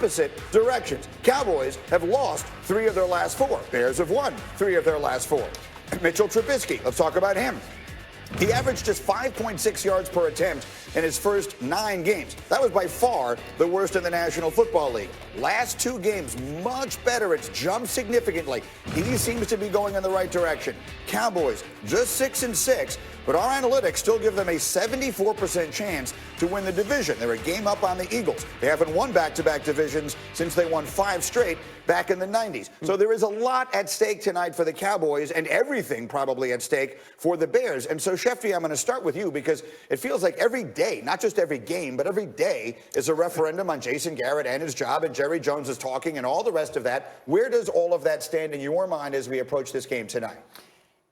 opposite directions. Cowboys have lost 3 of their last 4. Bears have won 3 of their last 4. Mitchell Trubisky, let's talk about him. He averaged just 5.6 yards per attempt in his first 9 games. That was by far the worst in the National Football League. Last 2 games, much better. It's jumped significantly. He seems to be going in the right direction. Cowboys, just 6-6, but our analytics still give them a 74% chance to win the division. They're a game up on the Eagles. They haven't won back-to-back divisions since they won 5 straight back in the 90s. So there is a lot at stake tonight for the Cowboys and everything probably at stake for the Bears. And so, Shefty, I'm going to start with you because it feels like every day, not just every game, but every day is a referendum on Jason Garrett and his job, and Jerry Jones is talking and all the rest of that. Where does all of that stand in your mind as we approach this game tonight?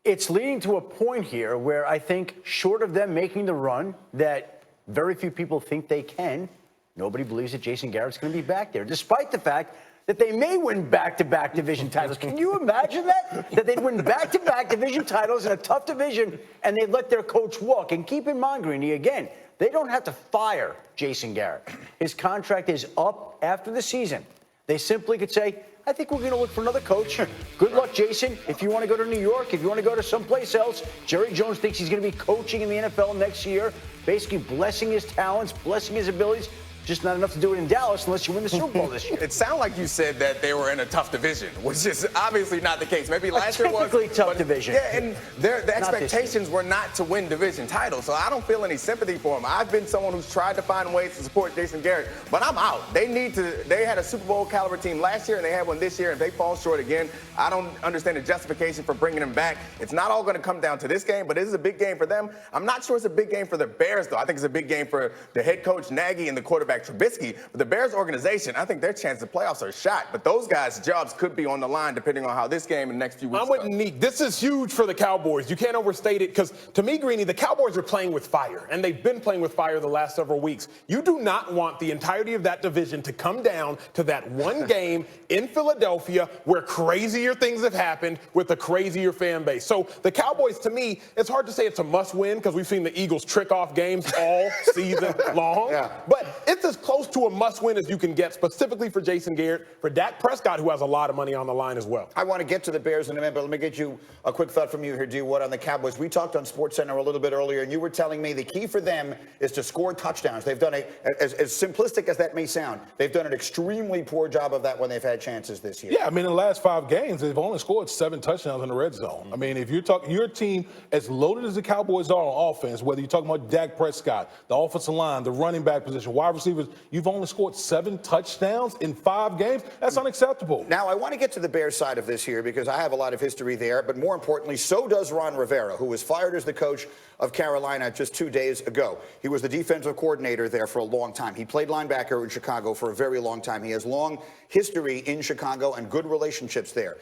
It's leading to a point here where I think, short of them making the run that very few people think they can, nobody believes that Jason Garrett's going to be back there, despite the fact that they may win back-to-back division titles. Can you imagine that? That they'd win back-to-back division titles in a tough division and they'd let their coach walk. And keep in mind, Greeny, again, they don't have to fire Jason Garrett. His contract is up after the season. They simply could say, I think we're going to look for another coach. Good luck, Jason. If you want to go to New York, if you want to go to someplace else, Jerry Jones thinks he's going to be coaching in the NFL next year, basically blessing his talents, blessing his abilities. Just not enough to do it in Dallas unless you win the Super Bowl this year. It sounded like you said that they were in a tough division, which is obviously not the case. Maybe last year was. Technically tough division. Yeah, and the expectations were not to win division titles, so I don't feel any sympathy for them. I've been someone who's tried to find ways to support Jason Garrett, but I'm out. They had a Super Bowl caliber team last year, and they had one this year, and if they fall short again, I don't understand the justification for bringing them back. It's not all going to come down to this game, but it is a big game for them. I'm not sure it's a big game for the Bears, though. I think it's a big game for the head coach, Nagy, and the quarterback, Trubisky. But the Bears organization, I think their chance of playoffs are shot. But those guys' jobs could be on the line depending on how this game in the next few weeks I'm with Neek. This is huge for the Cowboys. You can't overstate it because, to me, Greeny, the Cowboys are playing with fire, and they've been playing with fire the last several weeks. You do not want the entirety of that division to come down to that one game in Philadelphia where crazier things have happened with a crazier fan base. So the Cowboys, to me, it's hard to say it's a must-win because we've seen the Eagles trick off games all season long. Yeah. But it's as close to a must-win as you can get, specifically for Jason Garrett, for Dak Prescott, who has a lot of money on the line as well. I want to get to the Bears in a minute, but let me get you a quick thought from you here, D. Wood, on the Cowboys. We talked on SportsCenter a little bit earlier, and you were telling me the key for them is to score touchdowns. They've done as simplistic as that may sound, they've done an extremely poor job of that when they've had chances this year. Yeah, I mean, in the last 5 games, they've only scored 7 touchdowns in the red zone. I mean, if you're talking your team as loaded as the Cowboys are on offense, whether you're talking about Dak Prescott, the offensive line, the running back position, wide receivers, you've only scored 7 touchdowns in 5 games. That's unacceptable. Now, I want to get to the Bears side of this here because I have a lot of history there, but more importantly, so does Ron Rivera, who was fired as the coach of Carolina just 2 days ago. He was the defensive coordinator there for a long time. He played linebacker in Chicago for a very long time. He has long history in Chicago and good relationships there.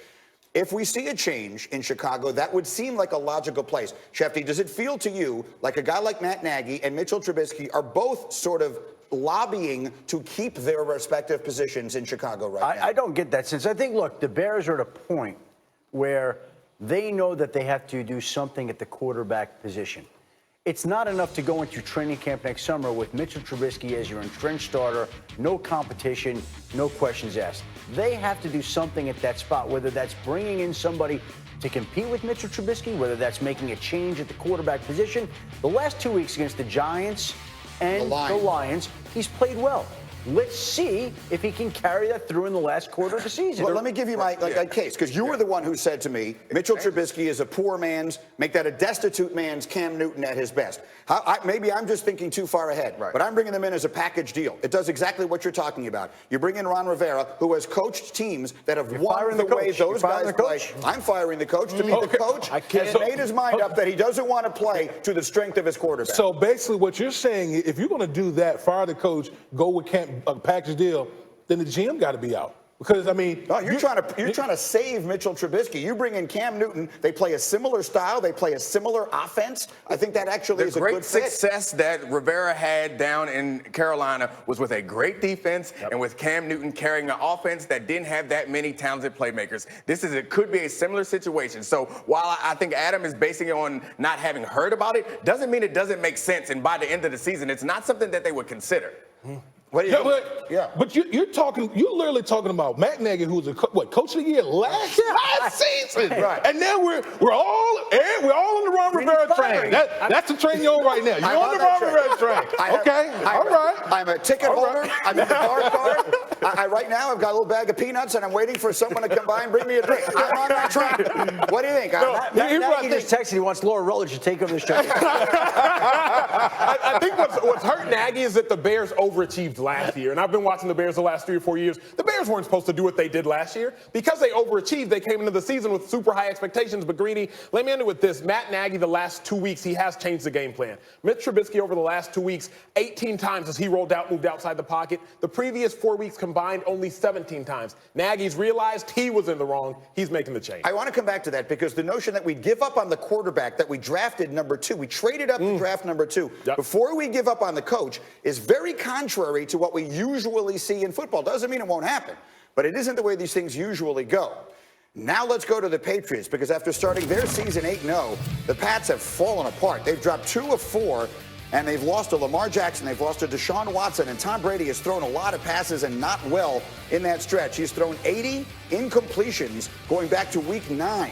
If we see a change in Chicago, that would seem like a logical place. Shefty, does it feel to you like a guy like Matt Nagy and Mitchell Trubisky are both sort of lobbying to keep their respective positions in Chicago right now? I don't get that sense. I think, look, the Bears are at a point where they know that they have to do something at the quarterback position. It's not enough to go into training camp next summer with Mitchell Trubisky as your entrenched starter, no competition, no questions asked. They have to do something at that spot, whether that's bringing in somebody to compete with Mitchell Trubisky, whether that's making a change at the quarterback position. The last 2 weeks against the Giants and the Lions, he's played well. Let's see if he can carry that through in the last quarter of the season. Well, let me give you my case, because you were the one who said to me, Mitchell Trubisky is a poor man's, make that a destitute man's Cam Newton at his best. Maybe I'm just thinking too far ahead, but I'm bringing them in as a package deal. It does exactly what you're talking about. You bring in Ron Rivera, who has coached teams that have won the way those guys play. I'm firing the coach. To me, the coach has made his mind up that he doesn't want to play to the strength of his quarterback. So basically what you're saying, if you're going to do that, fire the coach, go with a package deal, then the GM got to be out. Because, I mean... No, you're trying to save Mitchell Trubisky. You bring in Cam Newton. They play a similar style. They play a similar offense. I think that actually is a good fit. The great success that Rivera had down in Carolina was with a great defense and with Cam Newton carrying an offense that didn't have that many talented playmakers. It could be a similar situation. So while I think Adam is basing it on not having heard about it, doesn't mean it doesn't make sense. And by the end of the season, it's not something that they would consider. What do you But you're literally talking about Matt Nagy, who was coach of the year last season, right? And then we're all on the Ron Rivera train. That's the train you're on right now. You're on the Ron Rivera train. Okay, all right. I'm a ticket holder. I'm in the bar card. Right now, I've got a little bag of peanuts, and I'm waiting for someone to come by and bring me a drink. I'm on that train. What do you think? He just texted. He wants Laura Rutledge to take over the show. I think what's hurt Nagy is that the Bears overachieved last year, and I've been watching the Bears the last 3 or 4 years. The Bears weren't supposed to do what they did last year. Because they overachieved, they came into the season with super high expectations. But Greeny, let me end it with this. Matt Nagy, the last 2 weeks, he has changed the game plan. Mitch Trubisky over the last 2 weeks, 18 times as he moved outside the pocket. The previous 4 weeks combined, only 17 times. Nagy's realized he was in the wrong. He's making the change. I want to come back to that because the notion that we give up on the quarterback that we drafted number 2, we traded up to draft number 2, before we give up on the coach is very contrary to what we usually see in football. Doesn't mean it won't happen, but it isn't the way these things usually go. Now let's go to the Patriots because after starting their season 8-0, the Pats have fallen apart. They've dropped 2 of 4, and they've lost to Lamar Jackson. They've lost to Deshaun Watson, and Tom Brady has thrown a lot of passes and not well in that stretch. He's thrown 80 incompletions going back to week 9.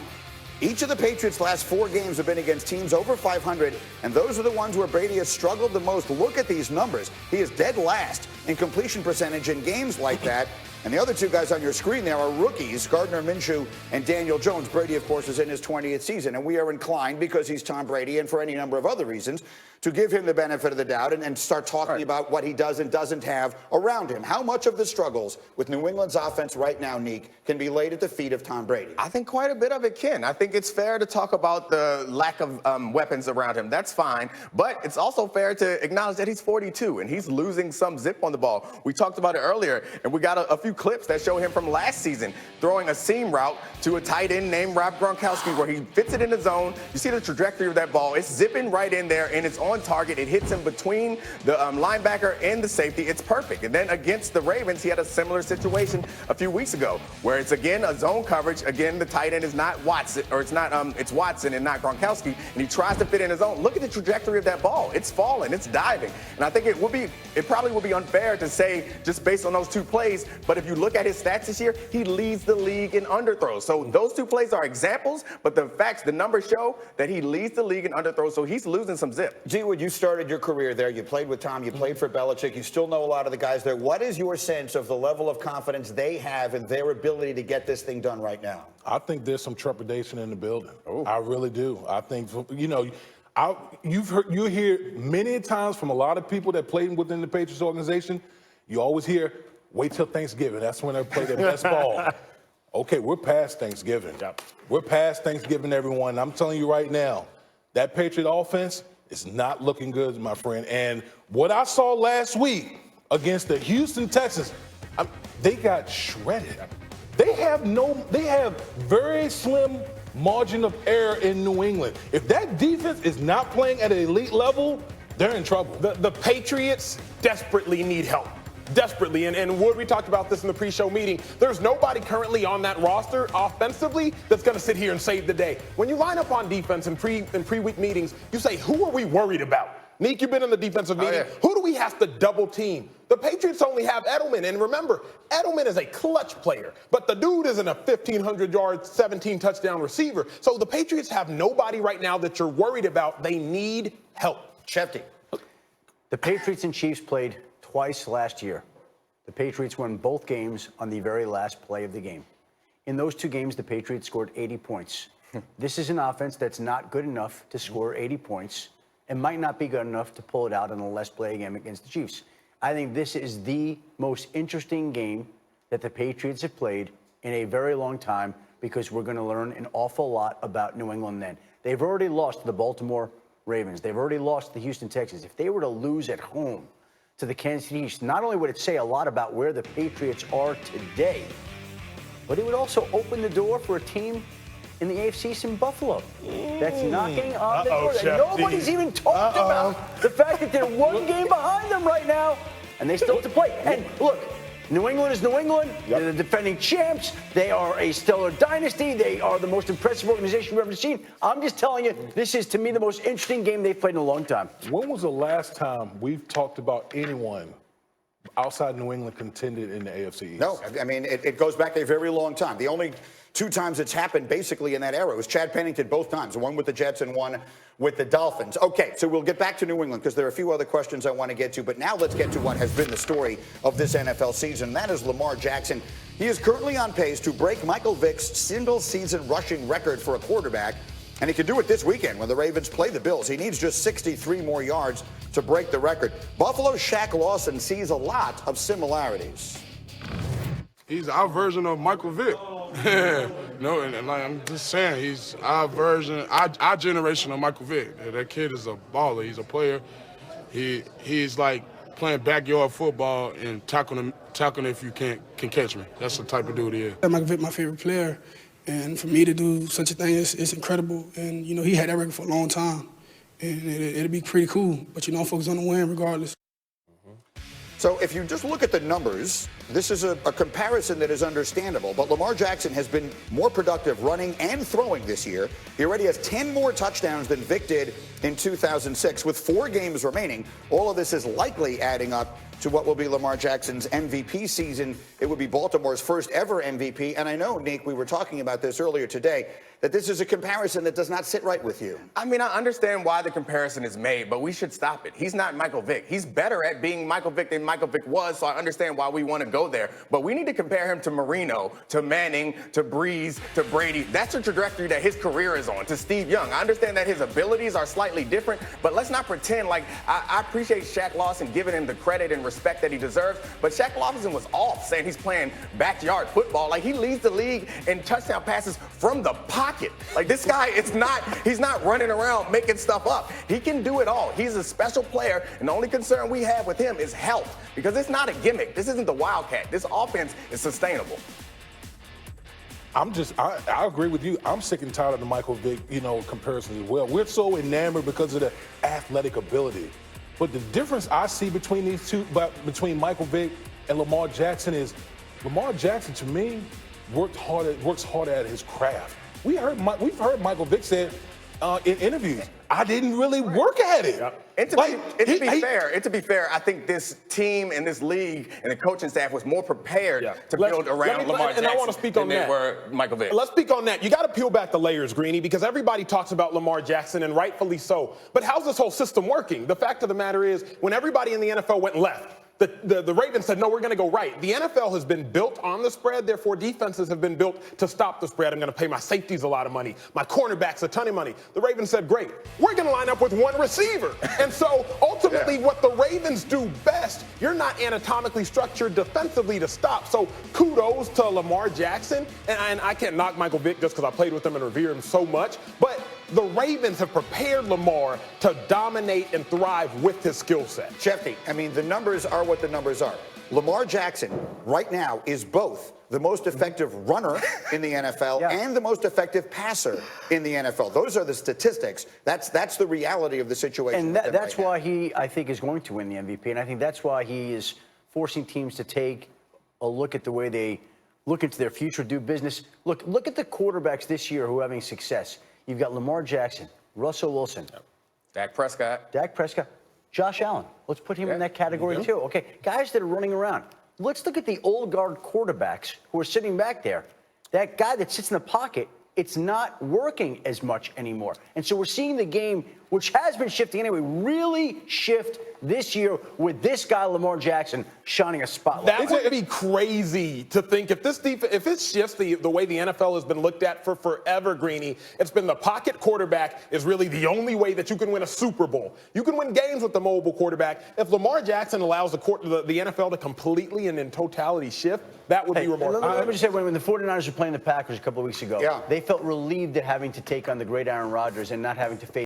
Each of the Patriots' last 4 games have been against teams over 500, and those are the ones where Brady has struggled the most. Look at these numbers. He is dead last in completion percentage in games like that. And the other 2 guys on your screen there are rookies, Gardner Minshew and Daniel Jones. Brady, of course, is in his 20th season, and we are inclined, because he's Tom Brady and for any number of other reasons, to give him the benefit of the doubt and start talking about what he does and doesn't have around him. How much of the struggles with New England's offense right now, Neek, can be laid at the feet of Tom Brady? I think quite a bit of it can. I think it's fair to talk about the lack of weapons around him. That's fine. But it's also fair to acknowledge that he's 42 and he's losing some zip on the ball. We talked about it earlier, and we got a few clips that show him from last season throwing a seam route to a tight end named Rob Gronkowski where he fits it in the zone. You see the trajectory of that ball. It's zipping right in there, and it's on target. It hits him between the linebacker and the safety. It's perfect. And then against the Ravens, he had a similar situation a few weeks ago where it's, again, a zone coverage. Again, the tight end is not Watson, or it's Watson and not Gronkowski, and he tries to fit in his own. Look at the trajectory of that ball. It's falling. It's diving. And I think it probably would be unfair to say just based on those 2 plays, but if you look at his stats this year, he leads the league in underthrows. So those 2 plays are examples, but the numbers show that he leads the league in underthrows, so he's losing some zip. G Wood, you started your career there. You played with Tom. You played for Belichick. You still know a lot of the guys there. What is your sense of the level of confidence they have in their ability to get this thing done right now? I think there's some trepidation in the building. I really do. I think, you hear many times from a lot of people that played within the Patriots organization, you always hear, wait till Thanksgiving. That's when they play their best ball. Okay, we're past Thanksgiving. We're past Thanksgiving, everyone. I'm telling you right now, that Patriot offense is not looking good, my friend. And what I saw last week against the Houston Texans, they got shredded. They have very slim margin of error in New England. If that defense is not playing at an elite level, they're in trouble. The Patriots desperately need help. Desperately. And Wood, we talked about this in the pre-show meeting. There's nobody currently on that roster offensively that's going to sit here and save the day. When you line up on defense in pre-week meetings, you say, who are we worried about? Neek, you've been in the defensive meeting. Who do we have to double team? The Patriots only have Edelman. And remember, Edelman is a clutch player, but the dude isn't a 1,500-yard, 17-touchdown receiver. So the Patriots have nobody right now that you're worried about. They need help. Shefty. The Patriots and Chiefs played twice last year. The Patriots won both games on the very last play of the game. In those 2 games, the Patriots scored 80 points. This is an offense that's not good enough to score 80 points and might not be good enough to pull it out in the last play game against the Chiefs. I think this is the most interesting game that the Patriots have played in a very long time because we're going to learn an awful lot about New England then. They've already lost to the Baltimore Ravens. They've already lost to the Houston Texans. If they were to lose at home to the Kansas City Chiefs, not only would it say a lot about where the Patriots are today, but it would also open the door for a team in the AFC East in Buffalo that's knocking on the door. Nobody's even talked about the fact that they're 1 game behind them right now, and they still have to play. And look, New England is New England. They're the defending champs. They are a stellar dynasty. They are the most impressive organization we've ever seen. I'm just telling you, this is, to me, the most interesting game they've played in a long time. When was the last time we've talked about anyone outside New England contended in the AFC East. No, I mean, it goes back a very long time. The only 2 times it's happened basically in that era was Chad Pennington both times, one with the Jets and one with the Dolphins. Okay, so we'll get back to New England because there are a few other questions I want to get to. But now let's get to what has been the story of this NFL season. That is Lamar Jackson. He is currently on pace to break Michael Vick's single-season rushing record for a quarterback. And he can do it this weekend when the Ravens play the Bills. He needs just 63 more yards to break the record. Buffalo's Shaq Lawson sees a lot of similarities. He's our version of Michael Vick. No, and like I'm just saying, he's our version, our generation of Michael Vick. That kid is a baller. He's a player. He's like playing backyard football and tackling if you can catch me. That's the type of dude he is. Michael Vick, my favorite player, and for me to do such a thing is incredible. And you know, he had that record for a long time, and it'll be pretty cool. But you know, I'm focused on the win regardless. So if you just look at the numbers, this is a comparison that is understandable. But Lamar Jackson has been more productive running and throwing this year. He already has 10 more touchdowns than Vick did in 2006. With 4 games remaining, all of this is likely adding up to what will be Lamar Jackson's MVP season. It would be Baltimore's first ever MVP. And I know, Nick, we were talking about this earlier today, that this is a comparison that does not sit right with you. I mean, I understand why the comparison is made, but we should stop it. He's not Michael Vick. He's better at being Michael Vick than Michael Vick was, so I understand why we want to go there. But we need to compare him to Marino, to Manning, to Breeze, to Brady. That's the trajectory that his career is on, to Steve Young. I understand that his abilities are slightly different, but let's not pretend like I appreciate Shaq Lawson giving him the credit and respect that he deserves, but Shaq Lawson was off saying he's playing backyard football. Like, he leads the league in touchdown passes from the pocket. Like, this guy, he's not running around making stuff up. He can do it all. He's a special player, and the only concern we have with him is health, because it's not a gimmick. This isn't the Wildcat. This offense is sustainable. I agree with you. I'm sick and tired of the Michael Vick, comparisons as well. We're so enamored because of the athletic ability. But the difference I see between these two, between Michael Vick and Lamar Jackson, is Lamar Jackson, to me, works hard at his craft. We've heard Michael Vick say in interviews, I didn't really work at it. Yep. And to be fair, I think this team and this league and the coaching staff was more prepared to build around Lamar Jackson and I want to speak on that. Were Michael Vick. Let's speak on that. You got to peel back the layers, Greeny, because everybody talks about Lamar Jackson, and rightfully so. But how's this whole system working? The fact of the matter is, when everybody in the NFL went left, the Ravens said, no, we're going to go right. The NFL has been built on the spread. Therefore, defenses have been built to stop the spread. I'm going to pay my safeties a lot of money, my cornerbacks a ton of money. The Ravens said, great, we're going to line up with one receiver. And so ultimately what the Ravens do best, you're not anatomically structured defensively to stop. So kudos to Lamar Jackson. And I can't knock Michael Vick just because I played with him and revere him so much. But the Ravens have prepared Lamar to dominate and thrive with his skill set. Shefty, I mean, the numbers are what the numbers are. Lamar Jackson right now is both the most effective runner in the NFL and the most effective passer in the NFL. Those are the statistics. That's the reality of the situation. And that's why he, I think, is going to win the MVP. And I think that's why he is forcing teams to take a look at the way they look into their future, do business. Look at the quarterbacks this year who are having success. You've got Lamar Jackson, Russell Wilson, Dak Prescott, Josh Allen. Let's put him in that category too. Okay, guys that are running around. Let's look at the old guard quarterbacks who are sitting back there. That guy that sits in the pocket, it's not working as much anymore. And so we're seeing the game, which has been shifting anyway, really shift this year with this guy, Lamar Jackson, shining a spotlight. That would be crazy to think if it shifts the way the NFL has been looked at for forever, Greeny. It's been the pocket quarterback is really the only way that you can win a Super Bowl. You can win games with the mobile quarterback. If Lamar Jackson allows the NFL to completely and in totality shift, that would be remarkable. Let me just say, when the 49ers were playing the Packers a couple of weeks ago, they felt relieved at having to take on the great Aaron Rodgers and not having to face